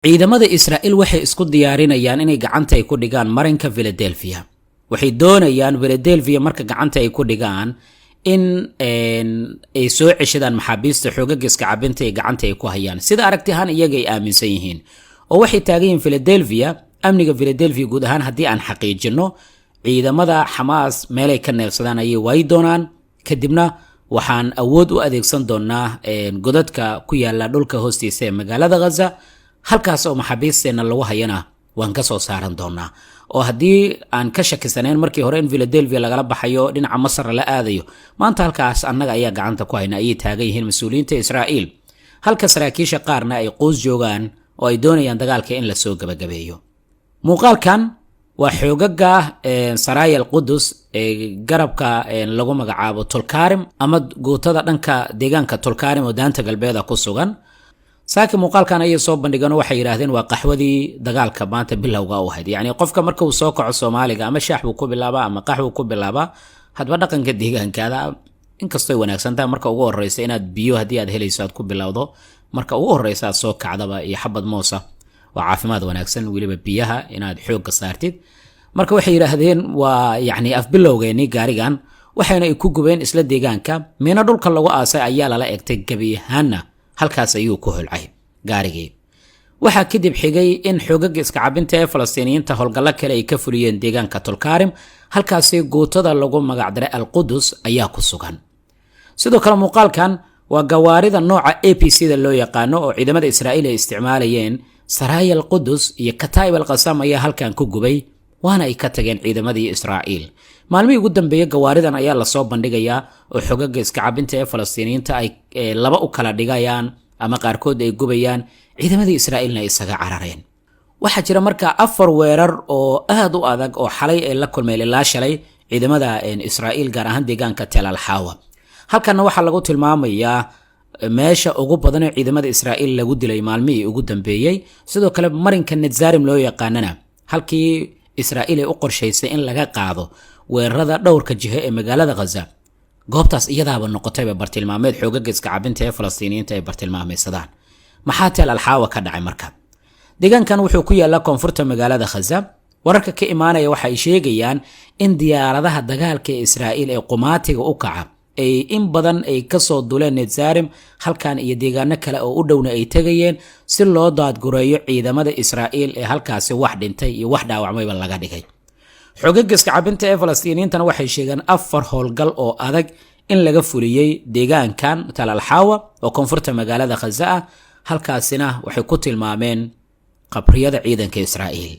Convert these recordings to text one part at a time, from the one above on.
ciidamada Israa'iil waxay isku diyaarinayaan inay gacanta ay ku dhigaan marinka Philadelphia. waxay doonayaan Philadelphia marka gacanta ay ku dhigaan in ay soo ceshadaan maxaabiista xoogagga iska cabinta ee gacanta ay ku hayaan. sida aragtihan iyaga ay aaminsan yihiin oo waxay taagan yihiin Philadelphia, amniga Philadelphia guud ahaan haddii aan xaqiijino ciidamada Xamaas meelay ka neefsadaan ayay waayi doonaan, kadibna waxaan awood u adeegsan doonaa godadka ku yaala dhulka hoostiisa ee magaalada Gaza, halkaas oo maxaabiisteena lagu hayana waan ka soo saaran doonaa. oo haddii aan ka shakisanayn markii hore in Philadelphia lagala baxayo dhinaca Masar la aadayo, maanta halkaas annaga ayaa gacanta ku hayna ayay taagan yihiin mas'uuliyiinta Israa'iil, halka saraakiisha qaarna ay qoys joogaan oo ay doonayaan dagaalka in la soo gabagabeeyo. muuqaalkan waa xoogaga Saraya al-Qudus ee garabka lagu magacaabo Tulkarim ama gootada dhanka deegaanka Tulkarim oo daanta galbeed ku sugan. saaki muuqaalkan ay soo bandhigeen waxay yiraahdeen waa qaxwadii dagaalka maanta bilowga u ahayd. yani qofka marka uu soo kaco Soomaaliga ama shaax uu ku bilaaba ama qaxwo ku bilaaba, hadba dhaqanka deegaankaada inkastoo wanaagsan tahay marka ugu horeysa inaad biyo hadii aad helayso aad ku bilowdo, marka ugu horeysa aad soo kacdaba iyo xabad moosa waa caafimaad wanaagsan, waliba biyaha inaad xoog saartid. marka waxay yiraahdeen waa yani af bilowgeeni gaarigan waxayna ay ku gubeen isla deegaanka, meena dhulka lagu aasay ayaa lala egtay gabiyahaana halkaas ayuu ku holcay gaarigii. waxaa kadib xigay in xoogagga iska cabinta ee Falastiiniyiinta howlgallo kale ay ka fuliyeen deegaanka Tulkarim, halkaasay gootada lagu magacdaray al-Qudus ayaa ku sugan. sidoo kale muuqaalkan waa gawaarida nooca APC-da loo yaqaano oo ciidamada Israa'iil ay isticmaalayeen. Saraya al-Qudus iyo Kataib al-Qassam ayaa halkan ku gubay, waana ay ka tageen ciidamadii Israa'iil. maalmihii ugu dambeeyay gawaaridan ayaa la soo bandhigayaa oo xoogagga iska cabinta ee Falastiiniyiinta ay laba u kala dhigayaan ama qaarkood ay gubayaan, ciidamadii Israa'iilna ay isaga carareen. waxaa jira marka 4 weerar oo aad u adag oo xalay ay la kulmeen ilaa shalay ciidamada Israa'iil gaar ahaan deegaanka Tel al-Hawa. halkan waxaa lagu tilmaamayaa meesha ugu badan ee ciidamada Israa'iil lagu dilay maalmihii ugu dambeeyay. sidoo kale marinka Netzarim loo yaqaanana halkii Israa'iil ay u qorshaysay in laga qaado weerarada dhowrka jihe ee magaalada Gaza, goobtaas iyadaaba noqotay bartilmaameed xoogagga iska cabinta ee Falastiiniyiinta ay bartilmaameysadaan. maxaa Tel al-Hawa ka dhacay marka? deegaankan wuxuu ku yaalaa koonfurta magaalada Gaza. wararka ka imaanaya waxa ay sheegayaan in diyaaradaha dagaalka ee Israa'iil ee qumaatiga u kaca ay in badan ay ka soo duleen Netzarim, halkan iyo deegaano kale oo u dhowna ay tagayeen si loo daadgureeyo ciidamada Israa'iil ee halkaasi wax dhintay iyo wax dhaawacmayba laga dhigay. xoogagga iska cabinta ee Falastiiniyiintana waxay sheegeen 4 howlgal oo adag in laga fuliyay deegaankan Tel al-Hawa oo koonfurta magaalada Gaza ah, halkaasina waxay ku tilmaameen qabriyada ciidanka Israa'iil.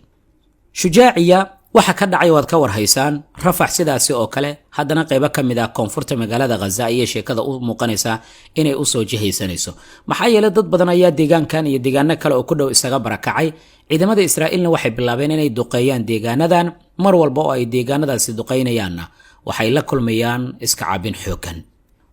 shujaaciya waxa ka dhacay waad ka warhaysaan, Rafax sidaasi oo kale haddana qaybo ka mid ah koonfurta magaalada Gaza ayay sheekada u muuqanaysaa inay u soo jihaysanayso. maxaa yeelay dad badan ayaa deegaankan iyo deegaano kale oo ku dhow isaga barakacay. ciidamada Israa'iilna waxay bilaabeen inay duqeeyaan deegaanadan, mar walba oo ay deegaanadaasi duqeynayaanna waxay la kulmayaan iska cabin xoogan.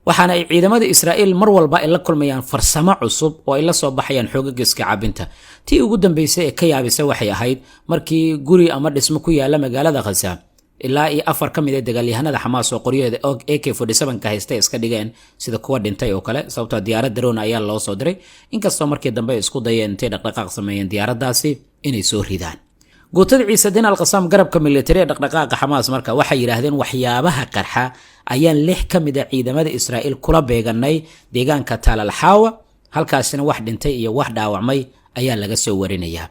waxaana ay ciidamada Israa'iil mar walba ay la kulmayaan farsamo cusub oo ay la soo baxayaan xoogagga iska cabinta. tii ugu dambeysay ee ka yaabisay waxay ahayd markii guri ama dhismo ku yaala magaalada Gaza ilaa 4 ka mid ah dagaalyahanada Xamaas oo qoryaheeda AK47 ka haysta iska dhigeen sida kuwa dhintay oo kale, sababtoo diyaarad drone ayaa loo soo diray, inkastoo markii dambe isku dayeen intay dhaqdhaqaaq sameeyeen diyaaradaasi inay soo ridaan. gootada Ciisadin al-Qassam garabka military ee dhaqdhaqaaqa Xamaas marka waxay yiraahdeen waxyaabaha qarxa ayaan 6 ka mid ah ciidamada Israa'iil kula beeganay deegaanka Tel al-Hawa, halkaasina wax dhintay iyo wax dhaawacmay ayaa laga soo warinayaa.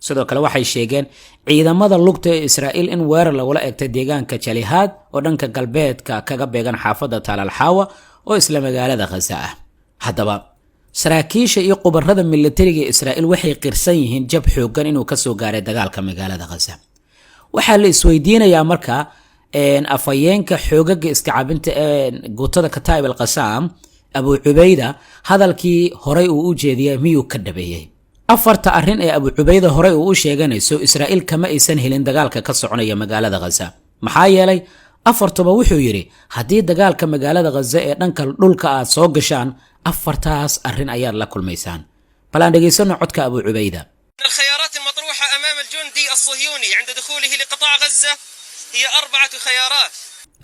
sidoo kale waxay sheegeen ciidamada lugta ee Israa'iil in weerar lagula eegtay deegaanka Jalihaad oo dhanka galbeedka kaga beegan xaafadda Tel al-Hawa oo isla magaalada Gaza ah. haddaba saraakiisha iyo qubarada militariga Israa'iil waxay qirsan yihiin jab xoogan inuu ka soo gaaray dagaalka magaalada Gaza. waxaa la isweydiinayaa marka afayeenka xoogagga iska cabinta ee gootada Kataib al-Qassam Abu Ubayda hadalkii horey uu u jeediyay miyuu ka dhabeeyay? 4 arrin ee Abu Ubayda horey uu u sheeganayso Israa'iil kama aysan helin dagaalka ka soconaya magaalada Gaza. maxaa yeelay 4tuba wuxuu yiri haddii dagaalka magaalada Gaza ee dhanka dhulka aad soo gashaan 4taas arrin ayaad la kulmaysaan. bal aan dhageysano codka Abu Ubayda. الخيارات المطروحة أمام الجندي الصهيوني عند دخوله لقطاع غزة هي 4 خيارات.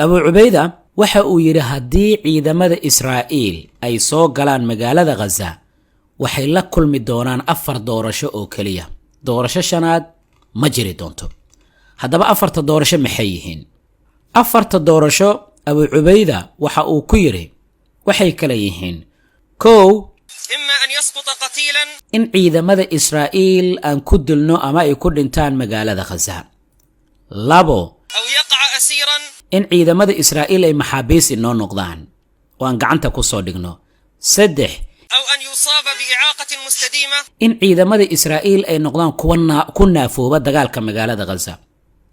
Abu Ubayda waxa uu yiri haddii ciidamada Israa'iil ay soo galaan magaalada Gaza waxay la kulmi doonaan 4 doorasho oo keliya. doorasho shanaad ma jiri doonto. haddaba 4 doorasho maxay yihiin? 4 doorasho Abu Cubayda waxa uu ku yiri waxay kala yihiin: kow, إما أن يسقط قتيلا in ciidamada Israa'iil aan ku dilno ama ay ku dhintaan magaalada Gaza. labo, أو يقع أسيرا in ciidamada Israa'iil ay maxaabiis inoo noqdaan oo aan gacanta ku soo dhigno. saddex, أو أن يصاب بإعاقة مستديمة in ciidamada Israa'iil ay noqdaan ku naafooba dagaalka magaalada Gaza.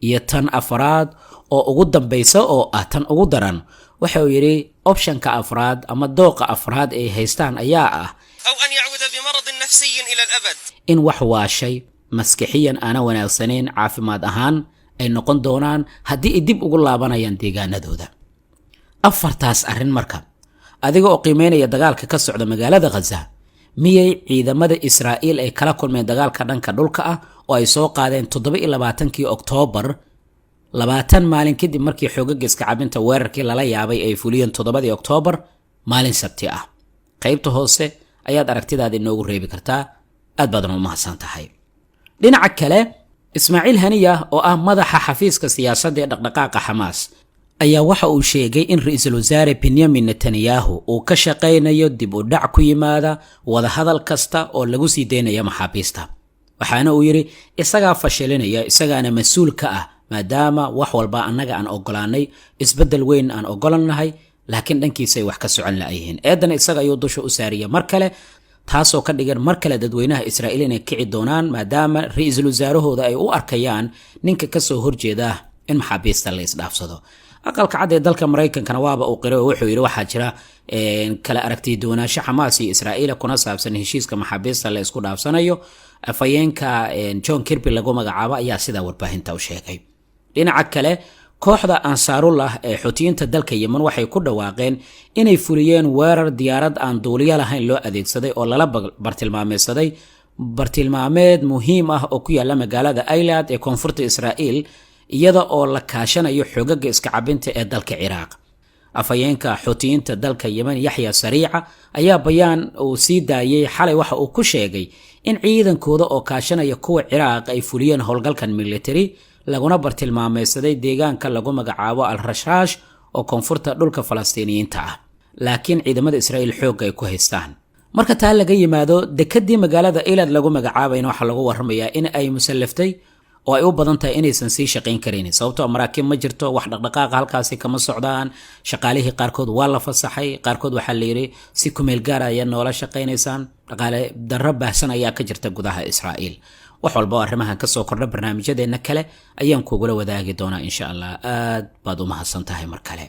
iyo tan afraad oo ugu dambaysa oo ah tan ugu daran, waxa uu yiri optionka afraad ama dooqa afraad ay haystaan ayaa ah أو أن يعود بمرض نفسي إلى الأبد. in wax waashay maskixiyan aana wanaagsanayn caafimaad ahaan ay noqon doonaan haddii ay dib ugu laabanayaan deegaanadooda. 4taas arrin marka, adiga oo qiimeynaya dagaalka ka socda magaalada Gaza, miyay ciidamada Israa'iil ay kala kulmeen dagaalka dhanka dhulka ah oo ay soo qaadeen 27 Oktoobar, 20 maalin kadib markii xoogagga iska cabinta weerarkii lala yaabay ay fuliyeen 7 Oktoobar, maalin sabti ah? qaybta hoose ayaad aragtidaada inoogu reebi kartaa. aad badan u mahadsan tahay. dhinaca kale, Ismaaciil Haniya oo ah madaxa xafiiska siyaasadda ee dhaqdhaqaaqa Xamaas ayaa waxa uu sheegay in ra'iisul wasaare Benjamin Netanyahu uu ka shaqeynayo dib u dhac ku yimaada wada hadal kasta oo lagu sii deynayo maxaabiista. waxaana uu yiri isagaa fashilinaya, isagaana mas'uul ka ah maadaama wax walba annaga aan ogolaanay, isbedel weyn aan ogolanahay, laakiin dhankiisa ay wax ka socon la'yihiin. eedan isaga ayuu dusha u saariya mar kale, taasoo ka dhigan mar kale dadweynaha Israa'iil inay kici doonaan maadaama ra'iisul wasaarahooda ay u arkayaan ninka ka soo horjeeda in maxaabiista la isdhaafsado. aqalka cad ee dalka Mareykankana waaba uu qiray oo wuxuu yiri waxaa jira kala aragti doonaansho Xamaas iyo Israa'iil kuna saabsan heshiiska maxaabiista la isku dhaafsanayo. afayeenka John Kirby lagu magacaabo ayaa sida warbaahinta u sheegay. dhinaca kale, kooxda Ansaarullah ee Xuutiyiinta dalka Yemen waxay ku dhawaaqeen inay fuliyeen weerar diyaarad aan duuliye lahayn loo adeegsaday oo lala bartilmaameed muhiim ah oo ku yaala magaalada Eilat ee koonfurta Israa'iil, iyada oo la kaashanayo xoogagga iska cabinta ee dalka Ciraaq. afayeenka Xuutiyiinta dalka Yemen Yahya Sariica ayaa bayaan uu sii daayay xalay waxa uu ku sheegay in ciidankooda oo kaashanaya kuwa Ciraaq ay fuliyeen howlgalkan military laguna bartilmaameedsaday deegaanka lagu magacaabo Al-Rashaash oo koonfurta dhulka Falastiiniyiinta ah, laakiin ciidamada Israa'iil xoog ay ku haystaan. marka taa laga yimaado, dekadii magaalada Eilat lagu magacaabayna waxa lagu waramayaa in ay musallaftay oo ay u badan tahay inaysan sii shaqayn karin sababtoo maraakiib ma jirto, wax dhaqdhaqaaq halkaasi kama socdaan. shaqaalihii qaarkood waa la fasaxay, qaarkood waxa la yiri si ku meel gaar ah ayaa noola shaqaynaysaan. dhaqaale darro baahsan ayaa ka jirta gudaha Israa'iil. wax walba arrimahan ka soo kordha barnaamijyadeena kale ayaan kugula wadaagi doonaa insha Allah. aad baad u mahadsan tahay mar kale.